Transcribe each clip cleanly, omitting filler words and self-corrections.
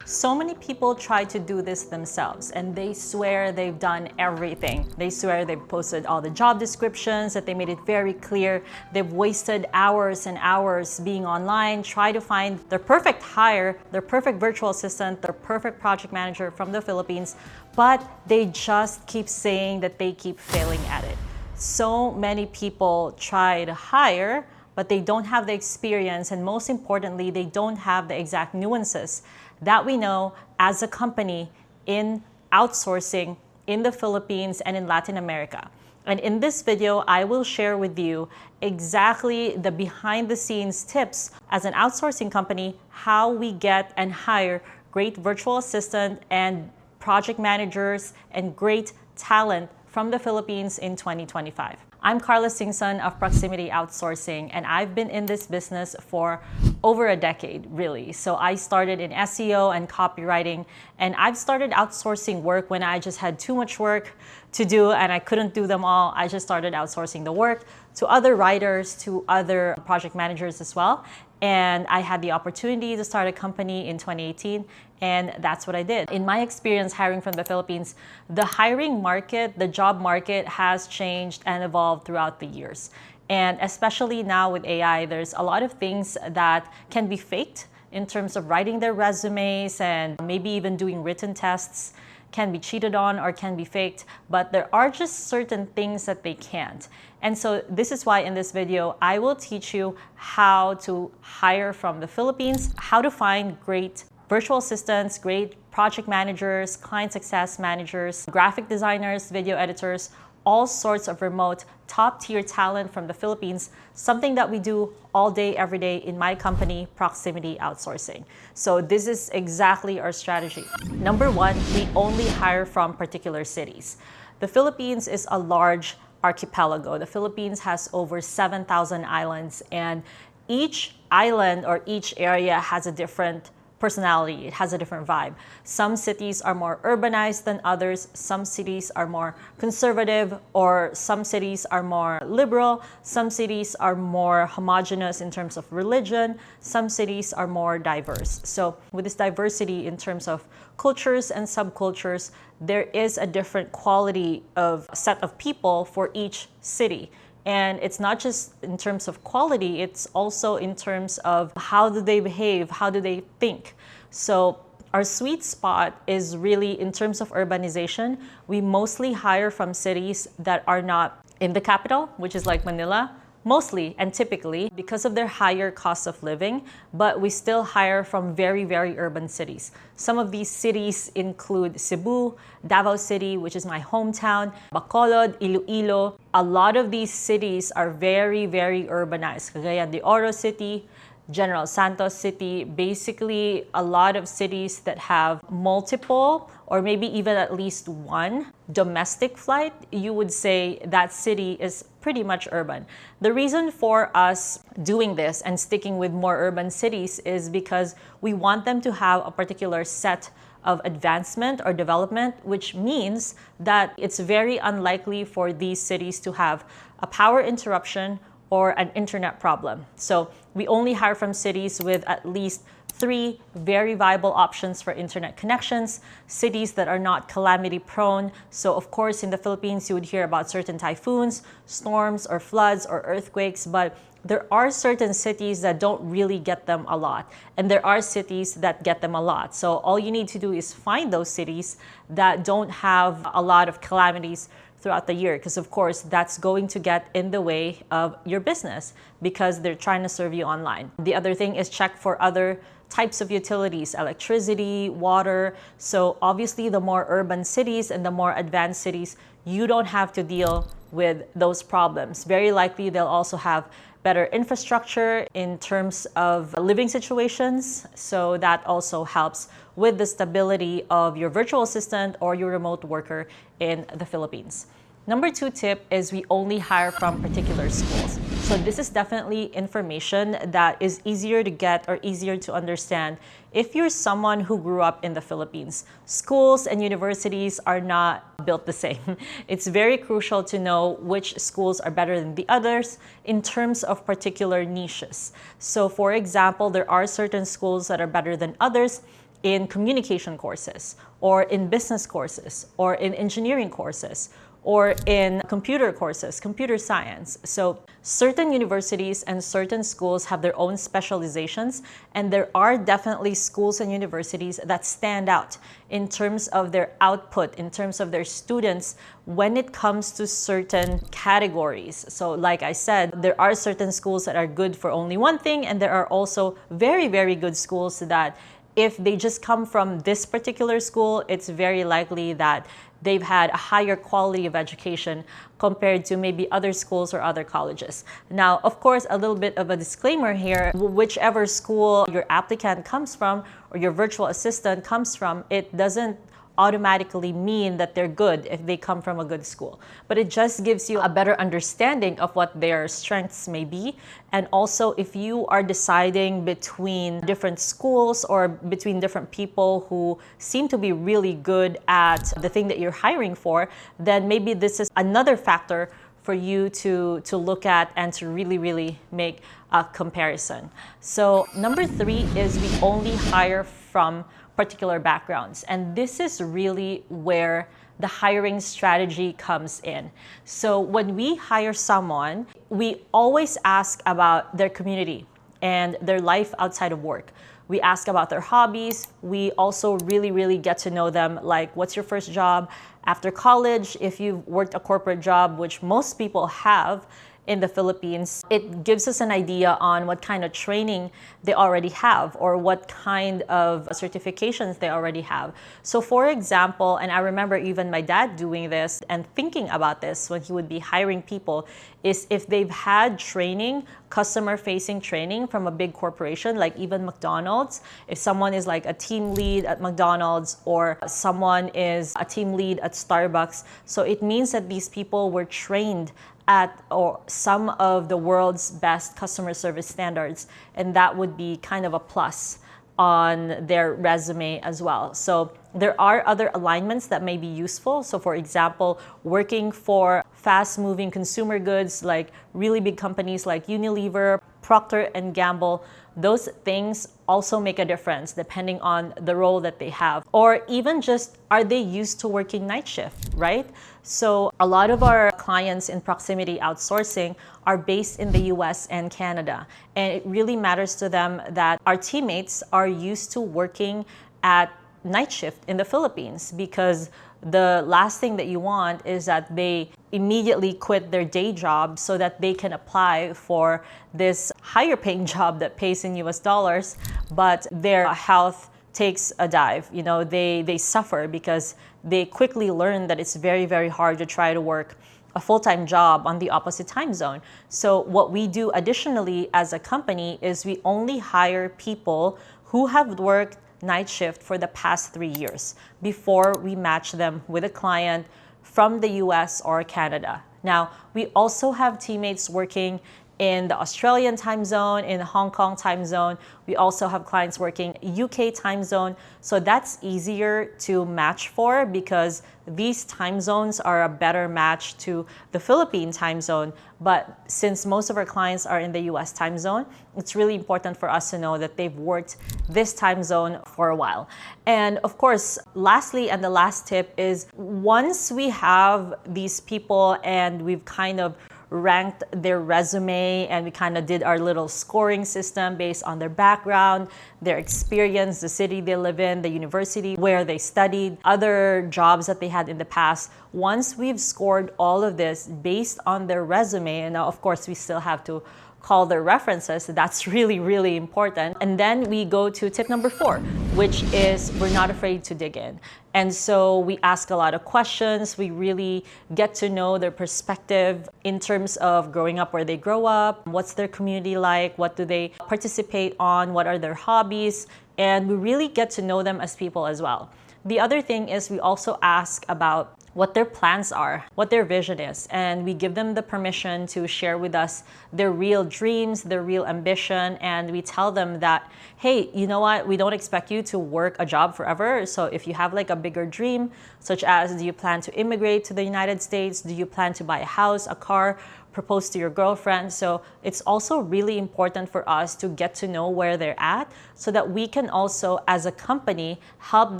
So many people try to do this themselves and they swear they've done everything. They swear they've posted all the job descriptions, that they made it very clear. They've wasted hours and hours being online, try to find their perfect hire, their perfect virtual assistant, their perfect project manager from the Philippines, but they just keep saying that they keep failing at it. So many people try to hire, but they don't have the experience, and most importantly, they don't have the exact nuances that we know as a company in outsourcing in the Philippines and in Latin America. And in this video, I will share with you exactly the behind the scenes tips as an outsourcing company, how we get and hire great virtual assistant and project managers and great talent from the Philippines in 2025. I'm Carla Singson of Proximity Outsourcing, and I've been in this business for over a decade, really. So I started in SEO and copywriting, and I've started outsourcing work when I just had too much work to do and I couldn't do them all. I just started outsourcing the work to other writers, to other project managers as well. And I had the opportunity to start a company in 2018, and that's what I did. In my experience hiring from the Philippines, the hiring market, the job market has changed and evolved throughout the years. And especially now with AI, there's a lot of things that can be faked in terms of writing their resumes and maybe even doing written tests can be cheated on or can be faked, but there are just certain things that they can't. And so this is why in this video, I will teach you how to hire from the Philippines, how to find great virtual assistants, great project managers, client success managers, graphic designers, video editors, all sorts of remote top-tier talent from the Philippines, something that we do all day, every day in my company, Proximity Outsourcing. So this is exactly our strategy. Number one, we only hire from particular cities. The Philippines is a large archipelago. The Philippines has over 7,000 islands, and each island or each area has a different personality. It has a different vibe. Some cities are more urbanized than others. Some cities are more conservative, or some cities are more liberal. Some cities are more homogenous in terms of religion. Some cities are more diverse. So with this diversity in terms of cultures and subcultures, there is a different quality of set of people for each city. And it's not just in terms of quality, it's also in terms of how do they behave, how do they think. So our sweet spot is really in terms of urbanization. We mostly hire from cities that are not in the capital, which is like Manila, mostly and typically because of their higher cost of living, but we still hire from very, very urban cities. Some of these cities include Cebu, Davao City, which is my hometown, Bacolod, Iloilo. A lot of these cities are very, very urbanized. Cagayan de Oro City, General Santos City, basically a lot of cities that have multiple or maybe even at least one domestic flight, you would say that city is pretty much urban. The reason for us doing this and sticking with more urban cities is because we want them to have a particular set of advancement or development, which means that it's very unlikely for these cities to have a power interruption or an internet problem. So we only hire from cities with at least 3 very viable options for internet connections, cities that are not calamity prone. So of course, in the Philippines, you would hear about certain typhoons, storms, or floods, or earthquakes, but there are certain cities that don't really get them a lot. And there are cities that get them a lot. So all you need to do is find those cities that don't have a lot of calamities throughout the year, because of course that's going to get in the way of your business because they're trying to serve you online. The other thing is check for other types of utilities, electricity, water. So obviously the more urban cities and the more advanced cities, you don't have to deal with those problems. Very likely they'll also have better infrastructure in terms of living situations. So that also helps with the stability of your virtual assistant or your remote worker in the Philippines. Number 2 tip is we only hire from particular schools. So this is definitely information that is easier to get or easier to understand if you're someone who grew up in the Philippines. Schools and universities are not built the same. It's very crucial to know which schools are better than the others in terms of particular niches. So for example, there are certain schools that are better than others in communication courses, or in business courses, or in engineering courses, or in computer courses, computer science. So certain universities and certain schools have their own specializations, and there are definitely schools and universities that stand out in terms of their output, in terms of their students when it comes to certain categories. So like I said, there are certain schools that are good for only one thing, and there are also very, very good schools that if they just come from this particular school, it's very likely that they've had a higher quality of education compared to maybe other schools or other colleges. Now, of course, a little bit of a disclaimer here, whichever school your applicant comes from or your virtual assistant comes from, it doesn't automatically mean that they're good if they come from a good school. But it just gives you a better understanding of what their strengths may be. And also, if you are deciding between different schools or between different people who seem to be really good at the thing that you're hiring for, then maybe this is another factor for you to look at and to really make a comparison. So number 3 is we only hire from particular backgrounds. And this is really where the hiring strategy comes in. So when we hire someone, we always ask about their community and their life outside of work. We ask about their hobbies. We also really get to know them, like what's your first job after college? If you've worked a corporate job, which most people have in the Philippines, it gives us an idea on what kind of training they already have or what kind of certifications they already have. So for example, and I remember even my dad doing this and thinking about this when he would be hiring people, is if they've had training, customer-facing training from a big corporation, like even McDonald's, if someone is like a team lead at McDonald's or someone is a team lead at Starbucks, so it means that these people were trained at or some of the world's best customer service standards, and that would be kind of a plus on their resume as well. So there are other alignments that may be useful. So for example, working for fast-moving consumer goods like really big companies like Unilever, Procter & Gamble, those things also make a difference depending on the role that they have. Or even just, are they used to working night shift, right? So a lot of our clients in Proximity Outsourcing are based in the US and Canada. And it really matters to them that our teammates are used to working at night shift in the Philippines, because the last thing that you want is that they immediately quit their day job so that they can apply for this higher paying job that pays in US dollars, but their health takes a dive. You know, they suffer because they quickly learn that it's very hard to try to work a full-time job on the opposite time zone. So what we do additionally as a company is we only hire people who have worked night shift for the past 3 years before we match them with a client from the US or Canada. Now, we also have teammates working in the Australian time zone, in the Hong Kong time zone. We also have clients working UK time zone. So that's easier to match for because these time zones are a better match to the Philippine time zone. But since most of our clients are in the US time zone, it's really important for us to know that they've worked this time zone for a while. And of course, lastly, and the last tip is once we have these people and we've kind of ranked their resume and we kind of did our little scoring system based on their background, their experience, the city they live in, the university where they studied, other jobs that they had in the past. Once we've scored all of this based on their resume, and now of course we still have to call their references, that's really important. And then we go to tip number 4, which is we're not afraid to dig in. And so we ask a lot of questions. We really get to know their perspective in terms of growing up where they grow up, what's their community like, what do they participate on, what are their hobbies, and we really get to know them as people as well. The other thing is we also ask about what their plans are, what their vision is, and we give them the permission to share with us their real dreams, their real ambition, and we tell them that, hey, you know what, we don't expect you to work a job forever. So if you have like a bigger dream, such as do you plan to immigrate to the United States, do you plan to buy a house, a car, propose to your girlfriend. So it's also really important for us to get to know where they're at so that we can also, as a company, help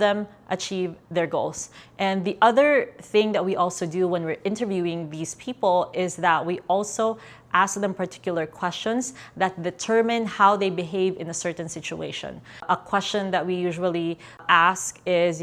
them achieve their goals. And the other thing that we also do when we're interviewing these people is that we also ask them particular questions that determine how they behave in a certain situation. A question that we usually ask is,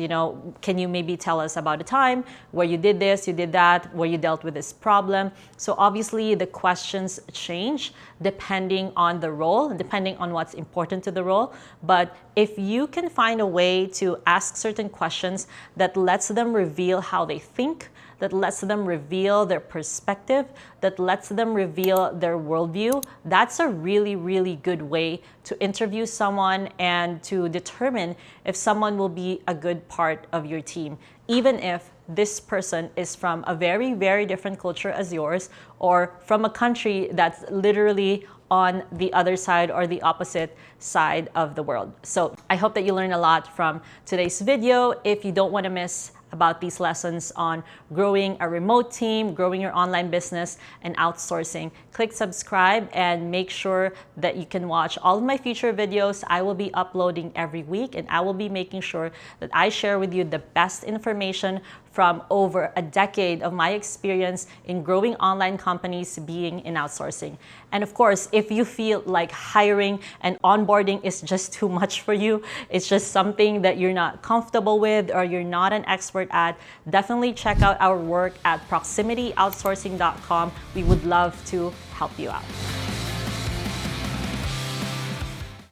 can you maybe tell us about a time where you did this, you did that, where you dealt with this problem? So obviously the questions change depending on the role, depending on what's important to the role. But if you can find a way to ask certain questions that lets them reveal how they think, that lets them reveal their perspective, that lets them reveal their worldview, that's a really, really good way to interview someone and to determine if someone will be a good part of your team, even if this person is from a very, very different culture as yours, or from a country that's literally on the other side or the opposite side of the world. So I hope that you learned a lot from today's video. If you don't want to miss about these lessons on growing a remote team, growing your online business, and outsourcing, click subscribe and make sure that you can watch all of my future videos. I will be uploading every week, and I will be making sure that I share with you the best information from over a decade of my experience in growing online companies, being in outsourcing. And of course, if you feel like hiring and onboarding is just too much for you, it's just something that you're not comfortable with or you're not an expert at, definitely check out our work at proximityoutsourcing.com. We would love to help you out.